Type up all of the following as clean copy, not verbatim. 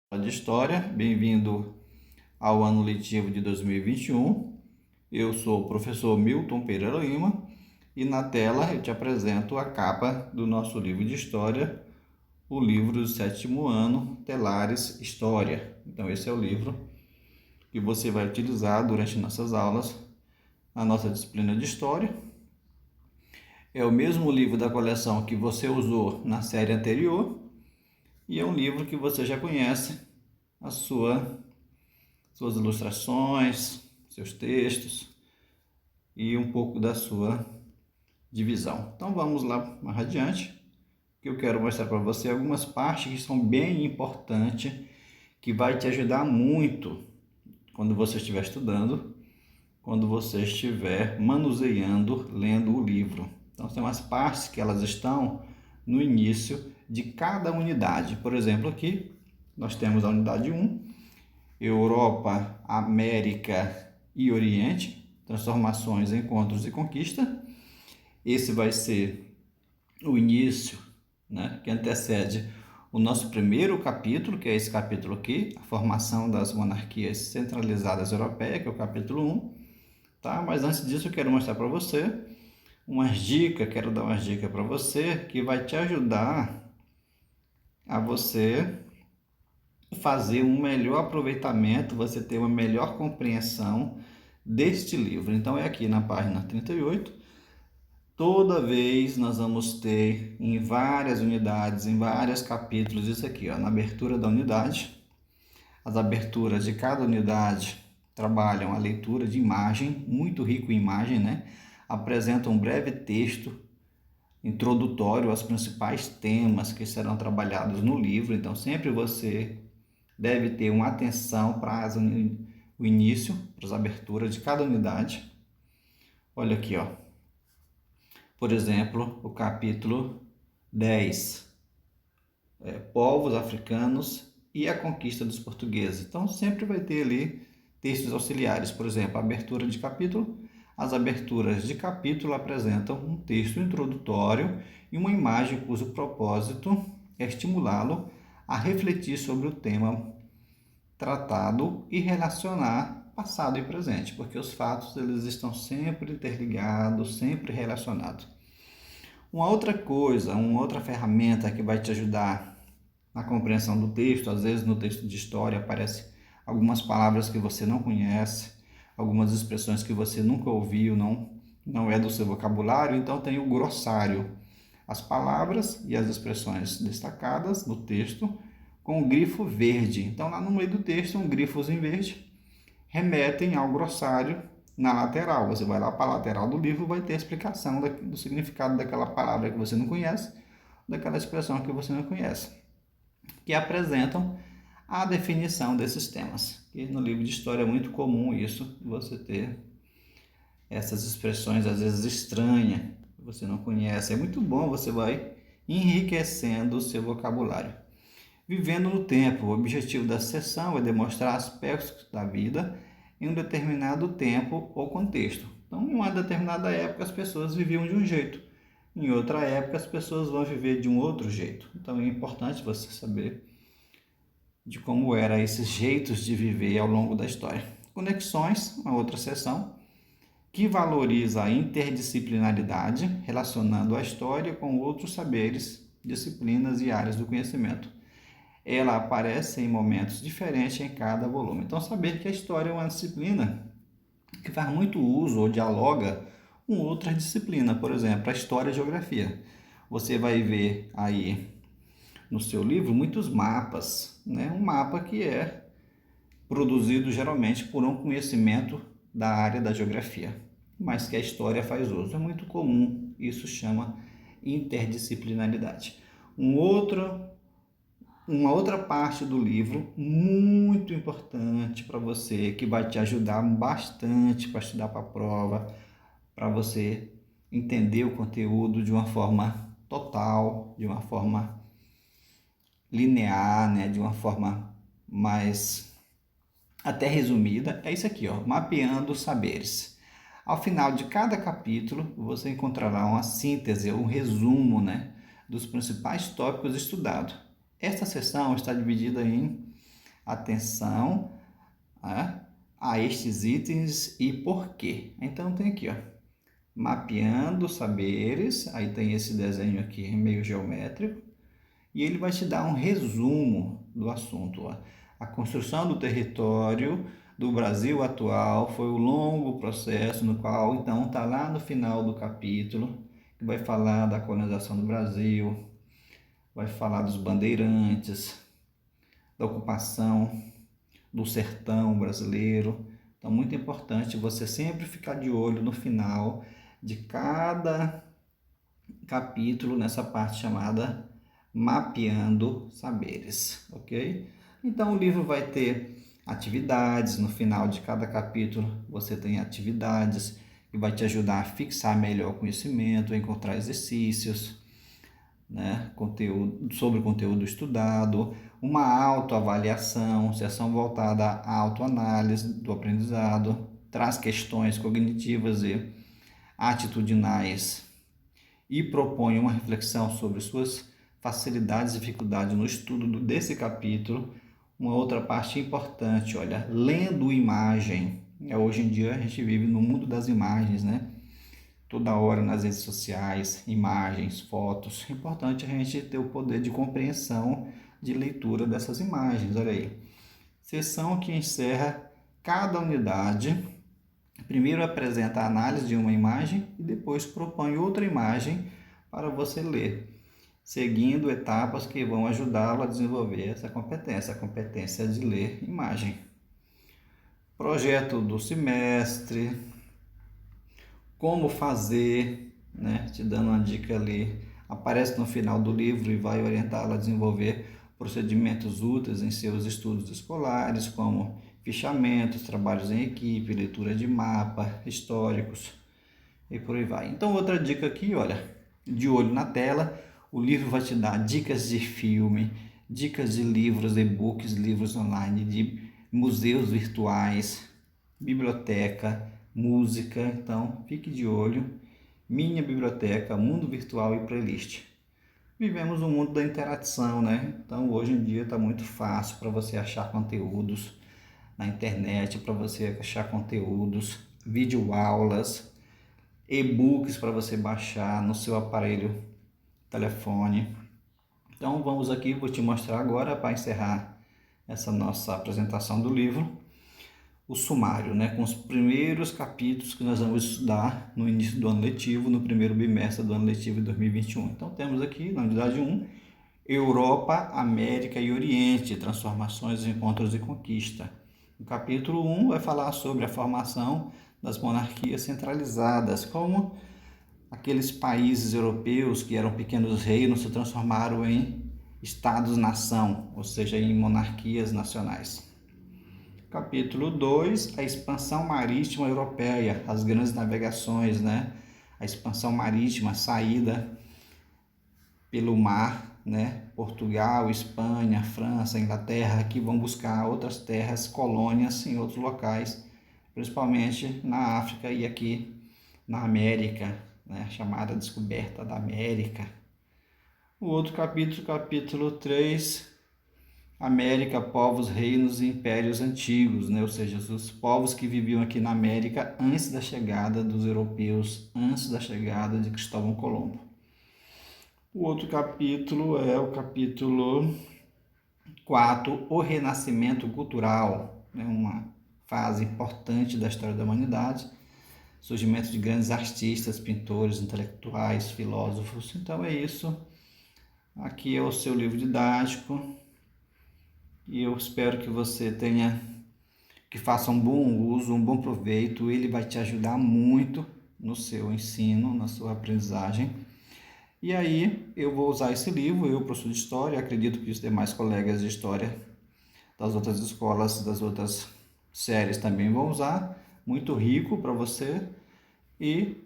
De História, bem-vindo ao ano letivo de 2021. Eu sou o professor Milton Pereira Lima e na tela eu te apresento a capa do nosso livro de História, o livro do sétimo ano, Telares História. Então esse é o livro que você vai utilizar durante nossas aulas, na nossa disciplina de História. É o mesmo livro da coleção que você usou na série anterior e é um livro que você já conhece a suas ilustrações, seus textos e um pouco da sua divisão. Então vamos lá mais adiante, que eu quero mostrar para você algumas partes que são bem importantes, que vai te ajudar muito quando você estiver estudando, quando você estiver manuseando, lendo o livro. Então tem umas partes que elas estão no início de cada unidade. Por exemplo, aqui nós temos a unidade 1, Europa, América e Oriente, transformações, encontros e conquista. Esse vai ser o início, né, que antecede o nosso primeiro capítulo, que é esse capítulo aqui, a formação das monarquias centralizadas europeias, que é o capítulo 1. Tá? Mas antes disso eu quero mostrar para você quero dar umas dicas para você que vai te ajudar a você fazer um melhor aproveitamento, você ter uma melhor compreensão deste livro. Então é aqui na página 38. Toda vez nós vamos ter em várias unidades, em vários capítulos, isso aqui, ó, na abertura da unidade. As aberturas de cada unidade trabalham a leitura de imagem, muito rico em imagem, né? Apresentam um breve texto introdutório aos principais temas que serão trabalhados no livro. Então sempre você deve ter uma atenção para o início, para as aberturas de cada unidade. Olha aqui, ó. Por exemplo, o capítulo 10, povos africanos e a conquista dos portugueses. Então sempre vai ter ali textos auxiliares, por exemplo, a abertura de capítulo. As aberturas de capítulo apresentam um texto introdutório e uma imagem cujo propósito é estimulá-lo a refletir sobre o tema tratado e relacionar passado e presente, porque os fatos eles estão sempre interligados, sempre relacionados. Uma outra ferramenta que vai te ajudar na compreensão do texto, às vezes no texto de história aparecem algumas palavras que você não conhece, algumas expressões que você nunca ouviu, não é do seu vocabulário, então tem o glossário, as palavras e as expressões destacadas do texto com o grifo verde. Então lá no meio do texto, um grifozinho verde, remetem ao glossário na lateral. Você vai lá para a lateral do livro, vai ter a explicação do significado daquela palavra que você não conhece, daquela expressão que você não conhece, que apresentam a definição desses temas. E no livro de história é muito comum isso, você ter essas expressões às vezes estranhas, que você não conhece. É muito bom, você vai enriquecendo o seu vocabulário. Vivendo no tempo, o objetivo da sessão é demonstrar aspectos da vida em um determinado tempo ou contexto. Então, em uma determinada época, as pessoas viviam de um jeito. Em outra época, as pessoas vão viver de um outro jeito. Então, é importante você saber de como eram esses jeitos de viver ao longo da história. Conexões, uma outra seção, que valoriza a interdisciplinaridade, relacionando a história com outros saberes, disciplinas e áreas do conhecimento. Ela aparece em momentos diferentes em cada volume. Então, saber que a história é uma disciplina que faz muito uso ou dialoga com outras disciplinas, por exemplo, a história e a geografia. Você vai ver aí no seu livro muitos mapas, né? Um mapa que é produzido geralmente por um conhecimento da área da geografia, mas que a história faz uso. É muito comum, isso chama interdisciplinaridade. Uma outra parte do livro muito importante para você, que vai te ajudar bastante para estudar para a prova, para você entender o conteúdo de uma forma total, de uma forma linear, né? De uma forma mais até resumida, é isso aqui, ó, mapeando os saberes. Ao final de cada capítulo, você encontrará uma síntese, um resumo, né, dos principais tópicos estudados. Esta seção está dividida em atenção, né, a estes itens e por quê. Então tem aqui, ó, mapeando saberes, aí tem esse desenho aqui meio geométrico, e ele vai te dar um resumo do assunto, ó. A construção do território do Brasil atual foi um longo processo no qual, então, está lá no final do capítulo, que vai falar da colonização do Brasil, vai falar dos bandeirantes, da ocupação, do sertão brasileiro. Então, muito importante você sempre ficar de olho no final de cada capítulo, nessa parte chamada Mapeando Saberes, ok? Então, o livro vai ter atividades, no final de cada capítulo você tem atividades que vai te ajudar a fixar melhor o conhecimento, a encontrar exercícios, né, sobre o conteúdo estudado, uma autoavaliação, sessão voltada à autoanálise do aprendizado, traz questões cognitivas e atitudinais e propõe uma reflexão sobre suas facilidades e dificuldades no estudo desse capítulo. Uma outra parte importante, olha, lendo imagem. Hoje em dia a gente vive no mundo das imagens, né? Toda hora nas redes sociais, imagens, fotos. É importante a gente ter o poder de compreensão, de leitura dessas imagens. Olha aí. Seção que encerra cada unidade. Primeiro apresenta a análise de uma imagem e depois propõe outra imagem para você ler, seguindo etapas que vão ajudá-lo a desenvolver essa competência, a competência de ler imagem. Projeto do semestre, como fazer, né? Te dando uma dica ali, aparece no final do livro e vai orientá-lo a desenvolver procedimentos úteis em seus estudos escolares, como fichamentos, trabalhos em equipe, leitura de mapa, históricos e por aí vai. Então, outra dica aqui, olha, de olho na tela, o livro vai te dar dicas de filme, dicas de livros, e-books, livros online, de museus virtuais, biblioteca, música. Então, fique de olho. Minha biblioteca, mundo virtual e playlist. Vivemos um mundo da interação, né? Então, hoje em dia está muito fácil para você achar conteúdos na internet, para você achar conteúdos, videoaulas, e-books para você baixar no seu aparelho, telefone. Então, vamos aqui, vou te mostrar agora, para encerrar essa nossa apresentação do livro, o sumário, né, com os primeiros capítulos que nós vamos estudar no início do ano letivo, no primeiro bimestre do ano letivo de 2021. Então, temos aqui, na unidade 1, Europa, América e Oriente, transformações, encontros e conquista. O capítulo 1 vai falar sobre a formação das monarquias centralizadas, como aqueles países europeus que eram pequenos reinos se transformaram em estados-nação, ou seja, em monarquias nacionais. Capítulo 2, a expansão marítima europeia, as grandes navegações, né? A expansão marítima, a saída pelo mar, né? Portugal, Espanha, França, Inglaterra, que vão buscar outras terras, colônias em outros locais, principalmente na África e aqui na América, né? Chamada descoberta da América. O outro capítulo, capítulo 3, América, povos, reinos e impérios antigos, né? Ou seja, os povos que viviam aqui na América antes da chegada dos europeus, antes da chegada de Cristóvão Colombo. O outro capítulo é o capítulo 4, o Renascimento Cultural, né? Uma fase importante da história da humanidade, surgimento de grandes artistas, pintores, intelectuais, filósofos. Então é isso. Aqui é o seu livro didático. E eu espero que você que faça um bom uso, um bom proveito. Ele vai te ajudar muito no seu ensino, na sua aprendizagem. E aí eu vou usar esse livro, eu, professor de História, acredito que os demais colegas de História das outras escolas, das outras séries também vão usar. Muito rico para você. E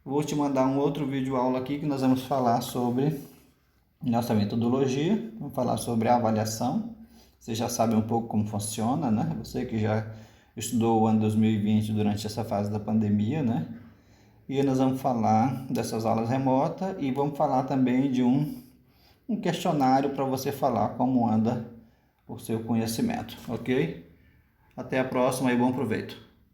vou te mandar um outro vídeo aula aqui que nós vamos falar sobre nossa metodologia, vamos falar sobre a avaliação. Você já sabe um pouco como funciona, né? Você que já estudou o ano 2020 durante essa fase da pandemia, né? E nós vamos falar dessas aulas remotas e vamos falar também de um questionário para você falar como anda por seu conhecimento, ok? Até a próxima e bom proveito.